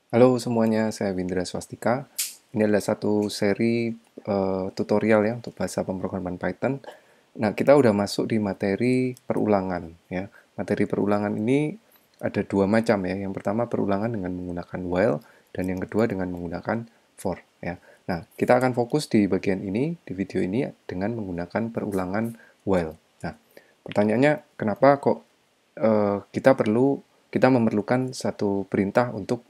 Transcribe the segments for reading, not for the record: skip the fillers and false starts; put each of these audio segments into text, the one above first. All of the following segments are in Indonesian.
Halo semuanya, saya Windra Swastika. Ini adalah satu seri tutorial ya untuk bahasa pemrograman Python. Nah, kita udah masuk di materi perulangan ya. Materi perulangan ini ada dua macam ya. Yang pertama perulangan dengan menggunakan while dan yang kedua dengan menggunakan for ya. Nah, kita akan fokus di bagian ini di video ini dengan menggunakan perulangan while. Nah, pertanyaannya kenapa kok kita memerlukan satu perintah untuk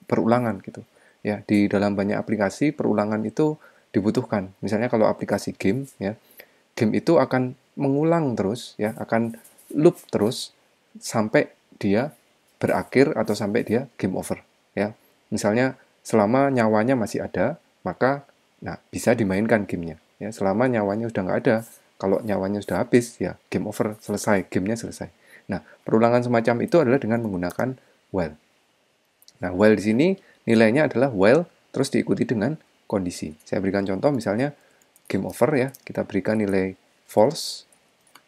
perulangan gitu. Ya, di dalam banyak aplikasi perulangan itu dibutuhkan. Misalnya kalau aplikasi game ya, game itu akan mengulang terus ya, akan loop terus sampai dia berakhir atau sampai dia game over ya. Misalnya selama nyawanya masih ada, maka bisa dimainkan gamenya ya. Selama nyawanya sudah nggak ada, kalau nyawanya sudah habis ya game over, selesai, gamenya selesai. Nah, perulangan semacam itu adalah dengan menggunakan while. Nah, while di sini nilainya adalah while terus diikuti dengan kondisi. Saya berikan contoh misalnya game over ya, kita berikan nilai false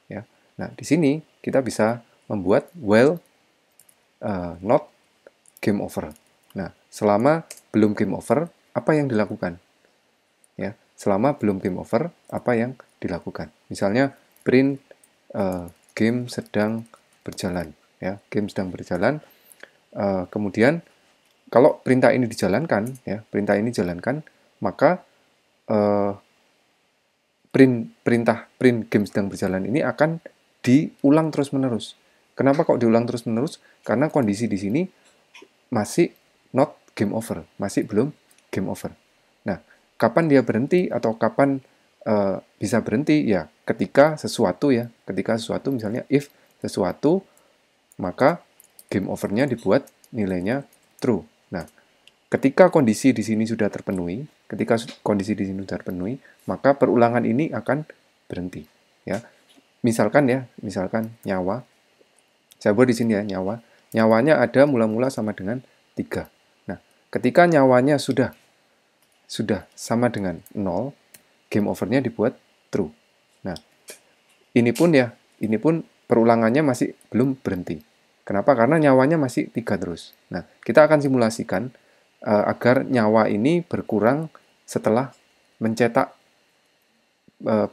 ya. Nah, di sini kita bisa membuat while not game over. Nah, selama belum game over, apa yang dilakukan? Ya, selama belum game over, apa yang dilakukan? Misalnya print game sedang berjalan ya, game sedang berjalan. Kemudian kalau perintah ini dijalankan, ya, perintah ini dijalankan, maka eh, print game sedang berjalan ini akan diulang terus-menerus. Kenapa kok diulang terus-menerus? Karena kondisi di sini masih not game over, masih belum game over. Nah, kapan dia berhenti atau kapan bisa berhenti? Ya, ketika sesuatu ya, ketika sesuatu misalnya if sesuatu, maka game overnya dibuat nilainya true. Nah, ketika kondisi di sini sudah terpenuhi, maka perulangan ini akan berhenti. Ya, misalkan nyawa. Saya buat di sini ya nyawa. Nyawanya ada mula-mula sama dengan 3. Nah, ketika nyawanya sudah sama dengan 0, game overnya dibuat true. Nah, ini pun perulangannya masih belum berhenti. Kenapa? Karena nyawanya masih 3 terus. Nah, kita akan simulasikan agar nyawa ini berkurang setelah mencetak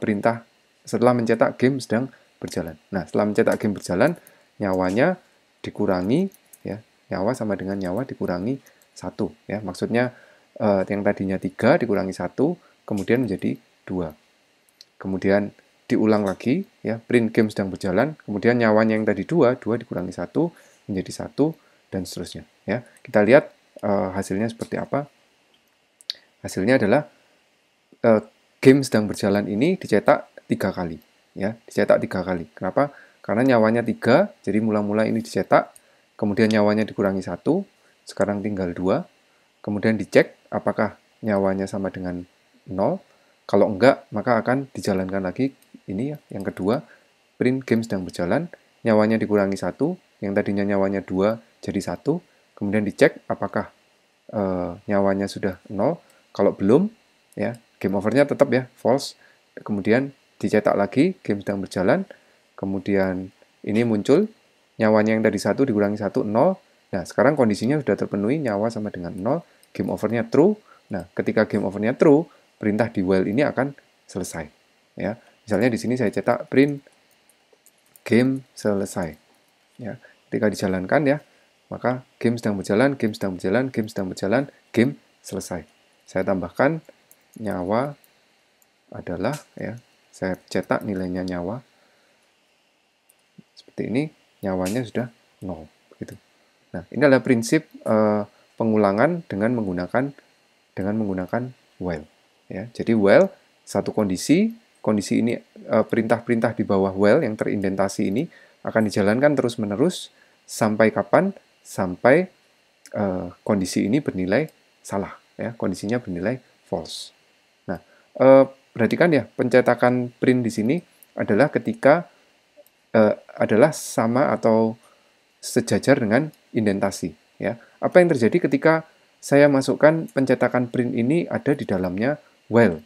perintah, setelah mencetak game sedang berjalan. Nah, setelah mencetak game berjalan, nyawanya dikurangi, ya, nyawa sama dengan nyawa dikurangi 1. Ya. Maksudnya yang tadinya 3 dikurangi 1, kemudian menjadi 2. Kemudian diulang lagi, ya, print game sedang berjalan, kemudian nyawanya yang tadi 2 dikurangi 1, menjadi 1, dan seterusnya. Ya. Kita lihat hasilnya seperti apa. Hasilnya adalah game sedang berjalan ini dicetak 3 kali. Ya, dicetak 3 kali. Kenapa? Karena nyawanya 3, jadi mula-mula ini dicetak, kemudian nyawanya dikurangi 1, sekarang tinggal 2, kemudian dicek apakah nyawanya sama dengan 0. Kalau enggak, maka akan dijalankan lagi ini ya, yang kedua, print game sedang berjalan, nyawanya dikurangi 1, yang tadinya nyawanya 2 jadi 1, kemudian dicek apakah nyawanya sudah 0. Kalau belum, ya, game overnya tetap ya, false. Kemudian dicetak lagi, game sedang berjalan, kemudian ini muncul, nyawanya yang tadi 1 dikurangi 1, 0. Nah, sekarang kondisinya sudah terpenuhi, nyawa sama dengan 0, game overnya true. Nah, ketika game overnya true, perintah di while ini akan selesai. Ya, misalnya di sini saya cetak print game selesai. Ya, ketika dijalankan ya, maka game sedang berjalan, game sedang berjalan, game sedang berjalan, game selesai. Saya tambahkan nyawa adalah ya, saya cetak nilainya nyawa seperti ini, nyawanya sudah 0 gitu. Nah, ini adalah prinsip pengulangan dengan menggunakan while ya. Jadi while satu kondisi ini perintah-perintah di bawah while yang terindentasi ini akan dijalankan terus-menerus sampai kapan? Sampai kondisi ini bernilai salah ya, kondisinya bernilai false. Nah, perhatikan ya, pencetakan print di sini adalah ketika adalah sama atau sejajar dengan indentasi ya. Apa yang terjadi ketika saya masukkan pencetakan print ini ada di dalamnya while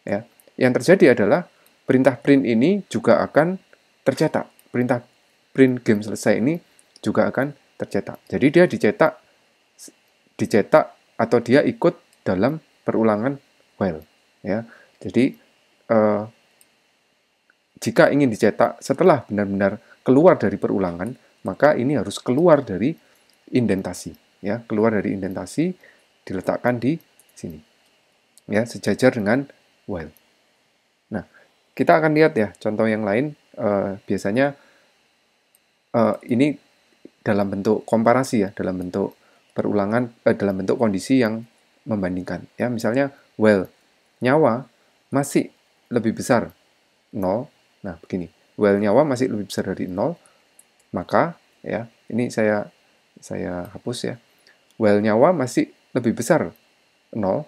ya. Yang terjadi adalah perintah print ini juga akan tercetak. Perintah print game selesai ini juga akan tercetak. Jadi dia dicetak dicetak atau dia ikut dalam perulangan while, ya. Jadi jika ingin dicetak setelah benar-benar keluar dari perulangan, maka ini harus keluar dari indentasi, ya, keluar dari indentasi, diletakkan di sini, ya, sejajar dengan while. Nah, kita akan lihat ya contoh yang lain. Biasanya ini dalam bentuk komparasi ya, dalam bentuk perulangan, dalam bentuk kondisi yang membandingkan, ya. Misalnya while nyawa masih lebih besar 0. Nah, begini, while nyawa masih lebih besar dari 0, maka ya, ini saya hapus ya. While nyawa masih lebih besar 0,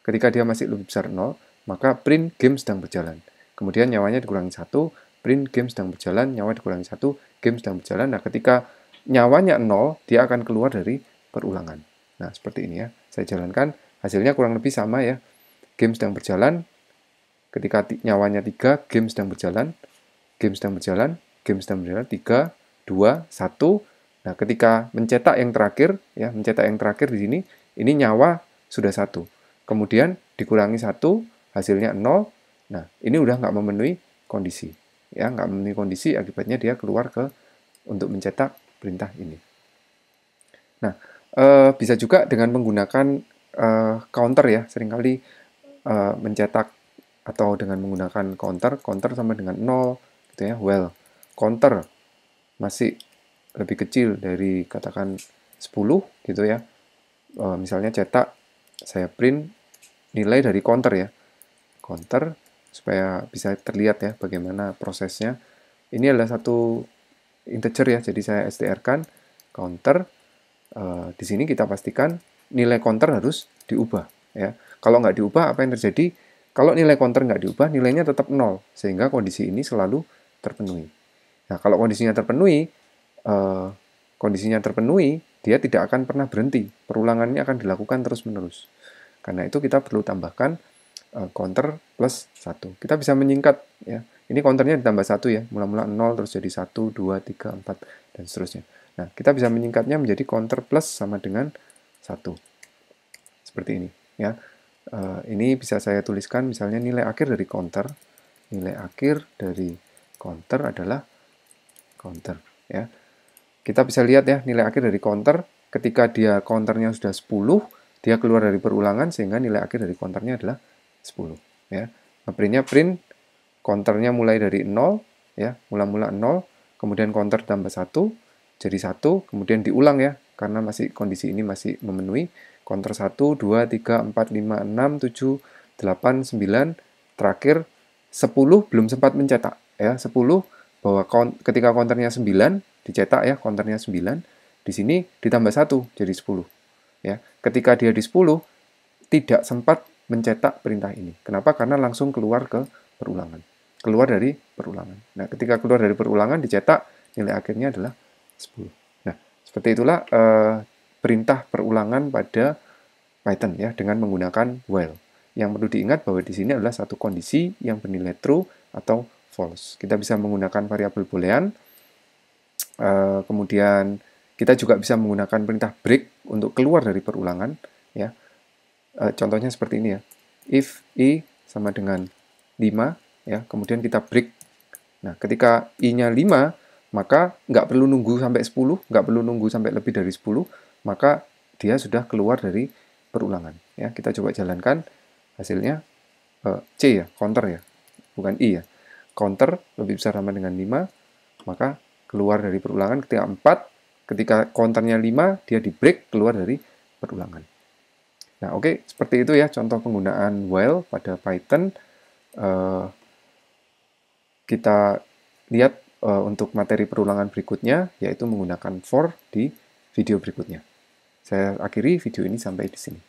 ketika dia masih lebih besar 0, maka print game sedang berjalan. Kemudian nyawanya dikurangi 1, print game sedang berjalan, nyawa dikurangi 1, game sedang berjalan. Nah, ketika nyawanya 0, dia akan keluar dari perulangan. Nah, seperti ini ya. Saya jalankan, hasilnya kurang lebih sama ya. Game sedang berjalan, ketika nyawanya 3, game sedang berjalan, game sedang berjalan, game sedang berjalan, 3, 2, 1. Nah, ketika mencetak yang terakhir, ya, mencetak yang terakhir di sini, ini nyawa sudah 1. Kemudian dikurangi 1, hasilnya 0. Nah, ini udah nggak memenuhi kondisi. Ya, nggak memenuhi kondisi, akibatnya dia keluar untuk mencetak perintah ini. Nah, bisa juga dengan menggunakan counter ya, seringkali mencetak atau dengan menggunakan counter sama dengan 0 gitu ya. Well, counter masih lebih kecil dari katakan 10 gitu ya. Misalnya cetak, saya print nilai dari counter ya. Counter supaya bisa terlihat ya bagaimana prosesnya. Ini adalah satu integer ya, jadi saya str-kan counter. Di sini kita pastikan nilai counter harus diubah ya. Kalau nggak diubah, apa yang terjadi? Kalau nilai counter nggak diubah, nilainya tetap 0, sehingga kondisi ini selalu terpenuhi. Nah, kalau kondisinya terpenuhi, dia tidak akan pernah berhenti. Perulangannya akan dilakukan terus-menerus. Karena itu kita perlu tambahkan counter plus 1. Kita bisa menyingkat ya. Ini counternya ditambah 1 ya, mula-mula 0 terus jadi 1, 2, 3, 4 dan seterusnya. Nah, kita bisa menyingkatnya menjadi counter plus sama dengan 1. Seperti ini ya. Ini bisa saya tuliskan misalnya nilai akhir dari counter. Nilai akhir dari counter adalah counter ya. Kita bisa lihat ya nilai akhir dari counter ketika dia counternya sudah 10, dia keluar dari perulangan sehingga nilai akhir dari counternya adalah 10 ya. Printnya print counternya mulai dari 0 ya, mula-mula 0, kemudian counter tambah 1 jadi 1, kemudian diulang ya karena masih kondisi ini masih memenuhi. Counter 1, 2, 3, 4, 5, 6, 7, 8, 9, terakhir 10 belum sempat mencetak ya. 10 bahwa ketika counternya 9 dicetak ya, counternya 9, di sini ditambah 1 jadi 10 ya. Ketika dia di 10 tidak sempat mencetak perintah ini. Kenapa? Karena langsung keluar ke perulangan. Keluar dari perulangan. Nah, ketika keluar dari perulangan dicetak, nilai akhirnya adalah 10. Nah, seperti itulah perintah perulangan pada Python ya dengan menggunakan while. Yang perlu diingat bahwa di sini adalah satu kondisi yang bernilai true atau false. Kita bisa menggunakan variabel boolean. Kemudian kita juga bisa menggunakan perintah break untuk keluar dari perulangan ya. Contohnya seperti ini ya. If i sama dengan 5 ya, kemudian kita break. Nah, ketika i-nya 5, maka nggak perlu nunggu sampai 10, nggak perlu nunggu sampai lebih dari 10, maka dia sudah keluar dari perulangan. Ya, kita coba jalankan hasilnya C ya, counter ya, bukan I ya. Counter lebih besar sama dengan 5, maka keluar dari perulangan. Ketika 4, ketika counternya 5, dia di break keluar dari perulangan. Nah, oke, seperti itu ya contoh penggunaan while pada Python. Kita lihat untuk materi perulangan berikutnya, yaitu menggunakan for di video berikutnya. Saya akhiri video ini sampai di sini.